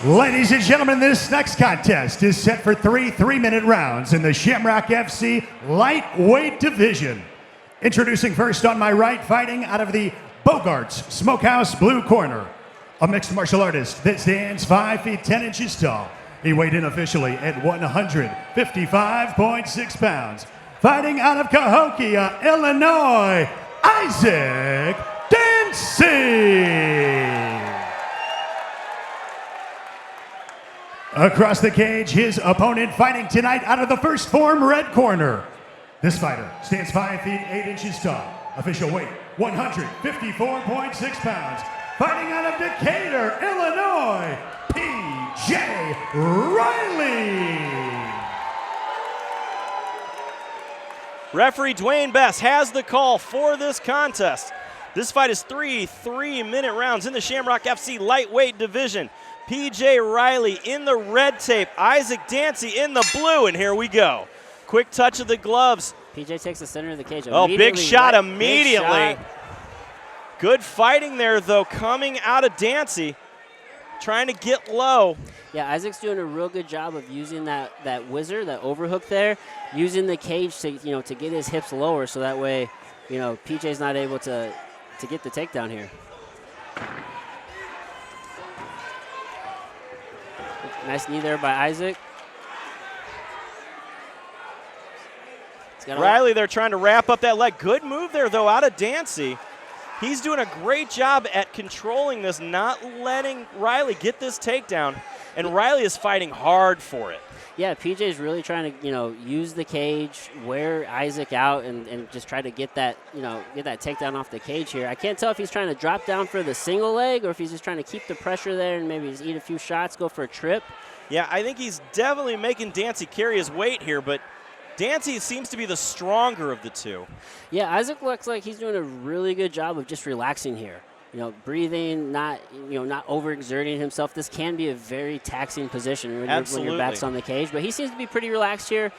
Ladies and gentlemen, this next contest is set for three 3-minute rounds in the Shamrock FC lightweight division. Introducing first on my right, fighting out of the Bogarts Smokehouse blue corner, a mixed martial artist that stands 5 feet 10 inches tall. He weighed in officially at 155.6 pounds. Fighting out of Cahokia, Illinois, Isaac Dancy. Across the cage, his opponent fighting tonight out of the First Form red corner. This fighter stands 5 feet 8 inches tall. Official weight, 154.6 pounds. Fighting out of Decatur, Illinois, P.J. Riley. Referee Dwayne Best has the call for this contest. This fight is 3-minute rounds in the Shamrock FC lightweight division. P.J. Riley in the red tape, Isaac Dancy in the blue, and here we go. Quick touch of the gloves. P.J. takes the center of the cage. Oh, big shot immediately. Big shot. Good fighting there, though, coming out of Dancy, trying to get low. Yeah, Isaac's doing a real good job of using that whizzer, that overhook there, using the cage to to get his hips lower, so that way, PJ's not able to get the takedown here. Nice knee there by Isaac. Riley there trying to wrap up that leg. Good move there, though, out of Dancy. He's doing a great job at controlling this, not letting Riley get this takedown, and Riley is fighting hard for it. Yeah, PJ's really trying to, use the cage, wear Isaac out, and just try to get that, get that takedown off the cage here. I can't tell if he's trying to drop down for the single leg or if he's just trying to keep the pressure there and maybe just eat a few shots, go for a trip. Yeah, I think he's definitely making Dancy carry his weight here, but Dancy seems to be the stronger of the two. Yeah, Isaac looks like he's doing a really good job of just relaxing here. Breathing, not overexerting himself. This can be a very taxing position when your back's on the cage, but he seems to be pretty relaxed here.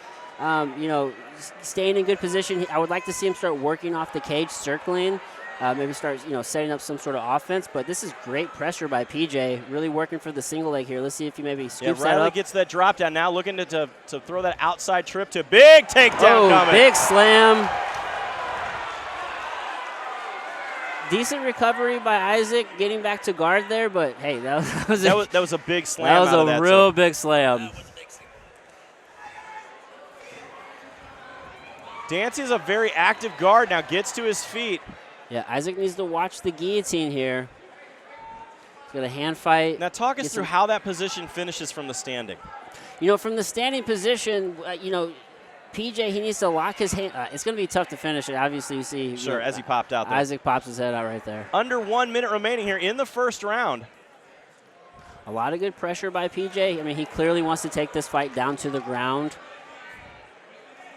Staying in good position. I would like to see him start working off the cage, circling, maybe start setting up some sort of offense. But this is great pressure by PJ, really working for the single leg here. Let's see if he maybe scoops that up. Riley gets that drop down now, looking to throw that outside trip to big takedown coming. Big slam. Decent recovery by Isaac, getting back to guard there, but hey, that was a big slam. That was a real big slam. Dancy is a very active guard now, gets to his feet. Yeah, Isaac needs to watch the guillotine here. He's got a hand fight. Now talk us through how that position finishes from the standing. From the standing position, PJ, he needs to lock his hand. It's going to be tough to finish it. Obviously, you see. Sure, as he popped out there. Isaac pops his head out right there. Under 1 minute remaining here in the first round. A lot of good pressure by PJ. I mean, he clearly wants to take this fight down to the ground.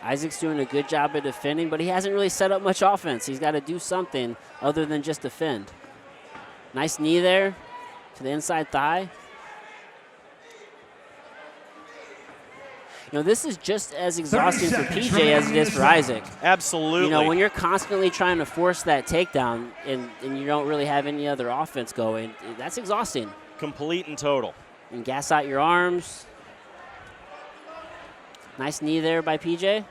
Isaac's doing a good job of defending, but he hasn't really set up much offense. He's got to do something other than just defend. Nice knee there to the inside thigh. This is just as exhausting for PJ as it is for Isaac. Absolutely. When you're constantly trying to force that takedown and you don't really have any other offense going, that's exhausting. Complete and total. And gas out your arms. Nice knee there by PJ.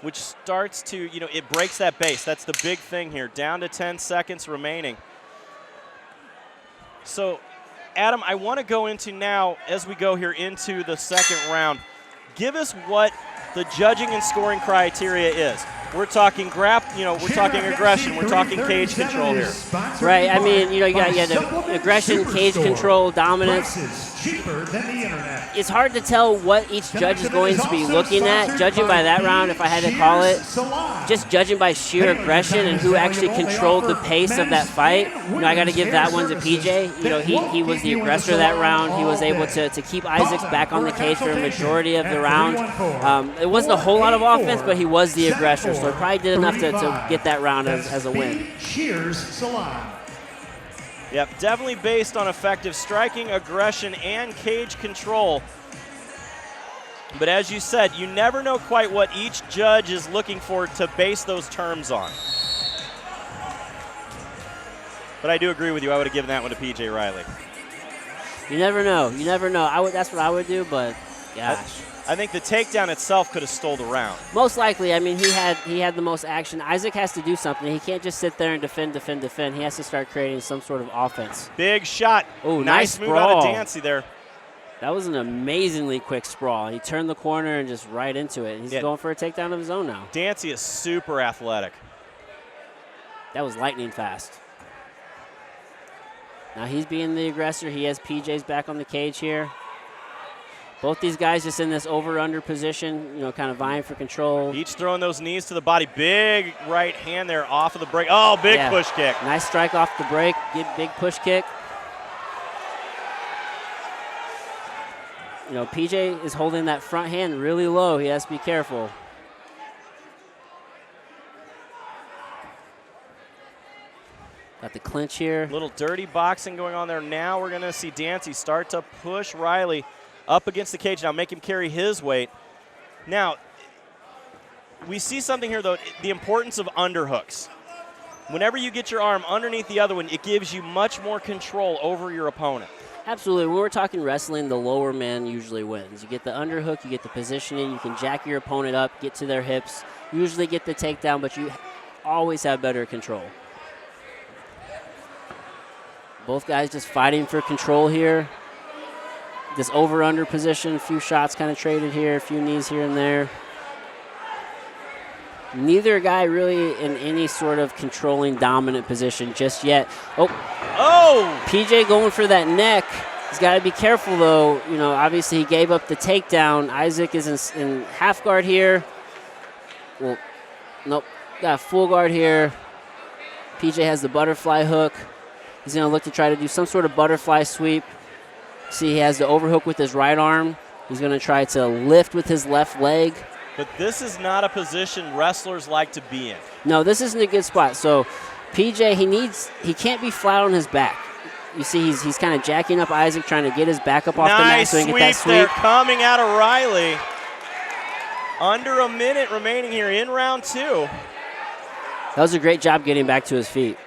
Which starts to, it breaks that base. That's the big thing here. Down to 10 seconds remaining. So, Adam, I want to go into now, as we go here into the second round, give us what the judging and scoring criteria is. We're talking we're talking aggression, we're talking cage control here. Right, I mean, you got the aggression, cage control, dominance. It's hard to tell what each judge is going to be looking at. Judging by that round, if I had to call it, just judging by sheer aggression and who actually controlled the pace of that fight, I got to give that one to PJ. He was the aggressor that round. He was able to keep Isaac back on the cage for a majority of the round. It wasn't a whole lot of offense, but he was the aggressor, so it probably did enough to get that round as a win. Yep, definitely based on effective striking, aggression, and cage control. But as you said, you never know quite what each judge is looking for to base those terms on. But I do agree with you. I would have given that one to P.J. Riley. You never know. You never know. That's what I would do, but gosh. I think the takedown itself could have stole the round. Most likely. I mean, he had the most action. Isaac has to do something. He can't just sit there and defend. He has to start creating some sort of offense. Big shot. Oh, nice move out of Dancy there. That was an amazingly quick sprawl. He turned the corner and just right into it. He's going for a takedown of his own now. Dancy is super athletic. That was lightning fast. Now he's being the aggressor. He has PJ's back on the cage here. Both these guys just in this over-under position, kind of vying for control. Each throwing those knees to the body. Big right hand there off of the break. Oh, big push kick. Nice strike off the break. Big push kick. PJ is holding that front hand really low. He has to be careful. Got the clinch here. Little dirty boxing going on there. Now we're going to see Dancy start to push Riley up against the cage now, make him carry his weight. Now, we see something here, though, the importance of underhooks. Whenever you get your arm underneath the other one, it gives you much more control over your opponent. Absolutely. When we're talking wrestling, the lower man usually wins. You get the underhook, you get the positioning, you can jack your opponent up, get to their hips, usually get the takedown, but you always have better control. Both guys just fighting for control here. This over-under position, a few shots kind of traded here, a few knees here and there. Neither guy really in any sort of controlling, dominant position just yet. Oh! PJ going for that neck. He's got to be careful, though. Obviously he gave up the takedown. Isaac is in half guard here. Well, nope, got a full guard here. PJ has the butterfly hook. He's going to look to try to do some sort of butterfly sweep. See, he has the overhook with his right arm. He's going to try to lift with his left leg. But this is not a position wrestlers like to be in. No, this isn't a good spot. So PJ, he can't be flat on his back. You see, he's kind of jacking up Isaac, trying to get his back up off the mat so he can get that sweep. Nice sweep there coming out of Riley. Under a minute remaining here in round 2. That was a great job getting back to his feet.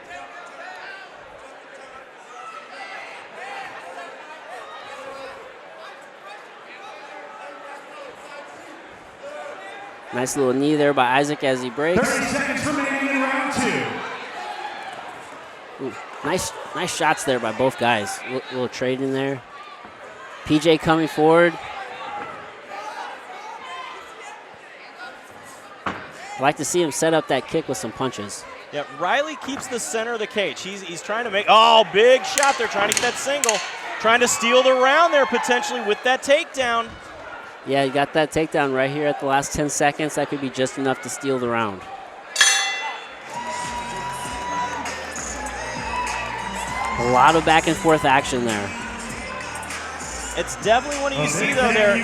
Nice little knee there by Isaac as he breaks. 30 seconds remaining in round 2. Ooh, nice shots there by both guys. Little trade in there. PJ coming forward. I like to see him set up that kick with some punches. Yeah, Riley keeps the center of the cage. He's trying to make, big shot there, trying to get that single. Trying to steal the round there potentially with that takedown. Yeah, you got that takedown right here at the last 10 seconds. That could be just enough to steal the round. A lot of back and forth action there. It's definitely what you see though there.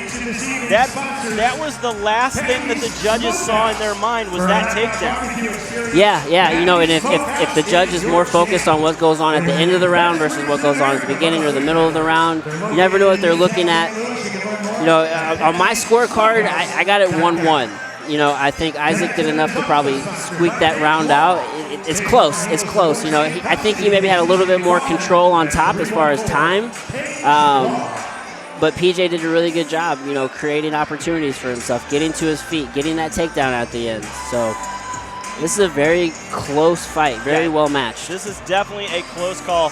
That was the last thing that the judges saw in their mind was that takedown. Yeah, and if the judge is more focused on what goes on at the end of the round versus what goes on at the beginning or the middle of the round, you never know what they're looking at. On my scorecard, I got it 1-1. I think Isaac did enough to probably squeak that round out. It's close. It's close. I think he maybe had a little bit more control on top as far as time. But PJ did a really good job, creating opportunities for himself, getting to his feet, getting that takedown at the end. So this is a very close fight, very well matched. This is definitely a close call.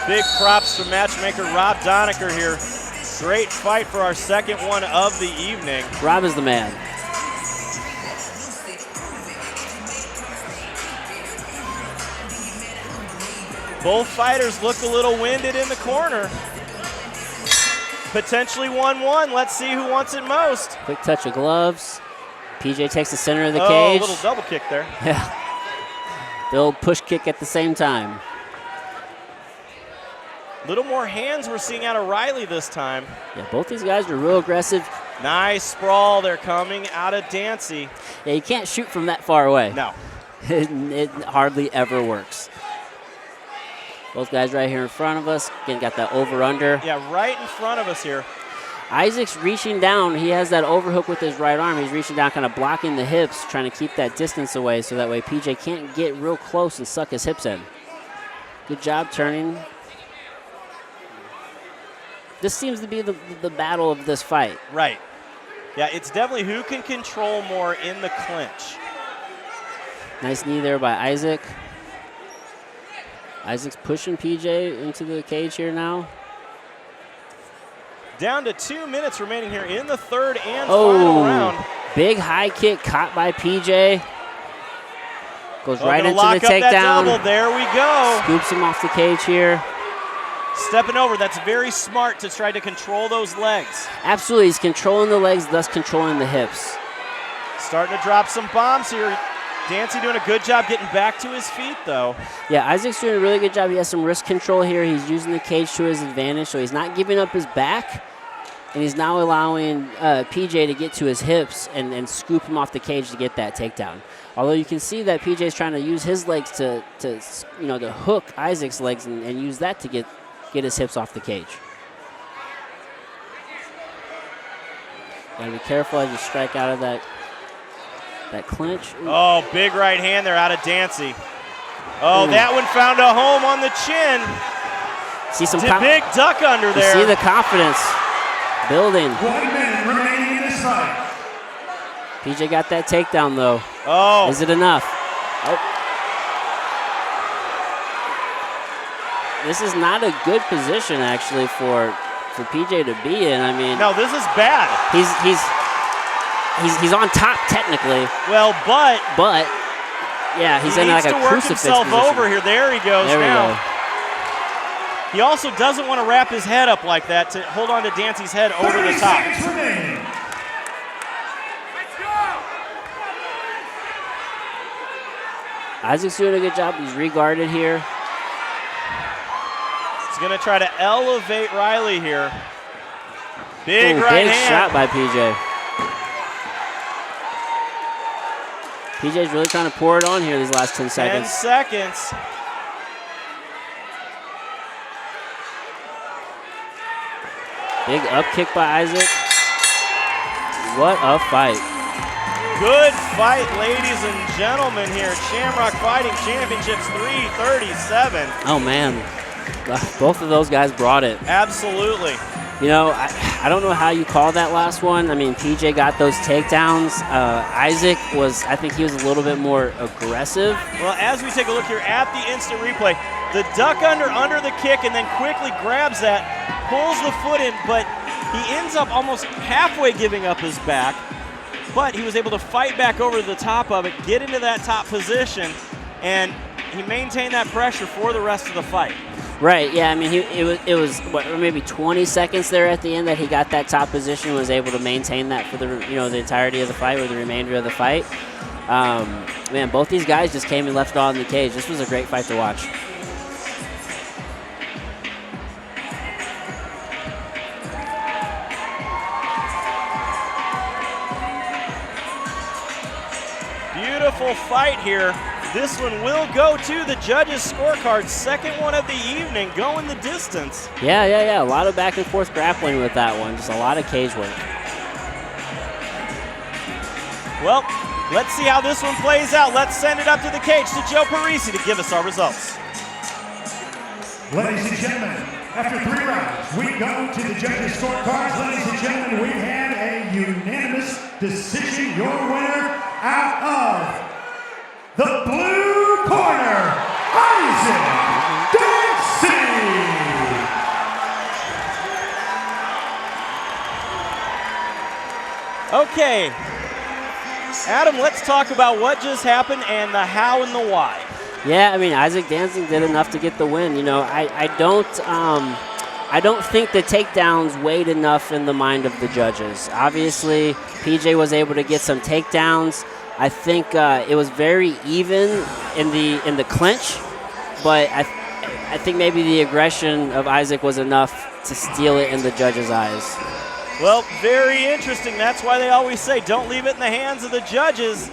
Big props to matchmaker Rob Donaker here. Great fight for our second one of the evening. Rob is the man. Both fighters look a little winded in the corner. Potentially 1-1. Let's see who wants it most. Quick touch of gloves. PJ takes the center of the cage. A little double kick there. Yeah. The old push kick at the same time. Little more hands we're seeing out of Riley this time. Yeah, both these guys are real aggressive. Nice sprawl. They're coming out of Dancy. Yeah, you can't shoot from that far away. No. It hardly ever works. Both guys right here in front of us. Again, got that over-under. Yeah, right in front of us here. Isaac's reaching down. He has that overhook with his right arm. He's reaching down, kind of blocking the hips, trying to keep that distance away so that way PJ can't get real close and suck his hips in. Good job turning. this seems to be the battle of this fight. Right. Yeah, it's definitely who can control more in the clinch. Nice knee there by Isaac. Isaac's pushing PJ into the cage here now. Down to 2 minutes remaining here in the third and final round. Big high kick caught by PJ. Goes right into lock the up takedown. That double. There we go. Scoops him off the cage here. Stepping over. That's very smart to try to control those legs. Absolutely. He's controlling the legs, thus controlling the hips. Starting to drop some bombs here. Dancy doing a good job getting back to his feet, though. Yeah, Isaac's doing a really good job. He has some wrist control here. He's using the cage to his advantage, so he's not giving up his back, and he's now allowing PJ to get to his hips and scoop him off the cage to get that takedown. Although you can see that PJ's trying to use his legs to hook Isaac's legs and use that to get his hips off the cage. Gotta be careful as you strike out of that clinch. Ooh. Oh, big right hand there out of Dancy. Oh, that one found a home on the chin. See some big duck under there. You see the confidence building. 1 minute remaining in this fight. PJ got that takedown though. Oh. Is it enough? Oh. This is not a good position actually for PJ to be in. I mean, no, this is bad. He's on top technically. Well, but yeah, he's in like a crucifix himself position. over here. There he goes. There we go. He also doesn't want to wrap his head up like that to hold on to Dancy's head over the top. Isaac's doing a good job. He's regarded here. He's going to try to elevate Riley here. Big right hand. Shot by PJ. PJ's really trying to pour it on here these last 10 seconds. 10 seconds. Big up kick by Isaac. What a fight. Good fight, ladies and gentlemen, here. Shamrock Fighting Championships 337. Oh, man. Both of those guys brought it. Absolutely. You know, I don't know how you call that last one. I mean, PJ got those takedowns. Isaac I think he was a little bit more aggressive. Well, as we take a look here at the instant replay, the duck under the kick and then quickly grabs that, pulls the foot in, but he ends up almost halfway giving up his back. But he was able to fight back over to the top of it, get into that top position, and he maintained that pressure for the rest of the fight. Right, yeah, I mean, it was what, maybe 20 seconds there at the end that he got that top position and was able to maintain that for the entirety of the fight or the remainder of the fight. Man, both these guys just came and left it all in the cage. This was a great fight to watch. Beautiful fight here. This one will go to the judges' scorecard. Second one of the evening, going the distance. Yeah. A lot of back and forth grappling with that one. Just a lot of cage work. Well, let's see how this one plays out. Let's send it up to the cage to Joe Parisi to give us our results. Ladies and gentlemen, after 3 rounds, we go to the judges' scorecards. Ladies and gentlemen, we had a unanimous decision. Your winner out of the blue corner, Isaac Dancy. Okay, Adam, let's talk about what just happened and the how and the why. Yeah, I mean, Isaac Dancy did enough to get the win. You know, I don't think the takedowns weighed enough in the mind of the judges. Obviously, PJ was able to get some takedowns. I think it was very even in the clinch, but I think maybe the aggression of Isaac was enough to steal it in the judges' eyes. Well, very interesting. That's why they always say don't leave it in the hands of the judges.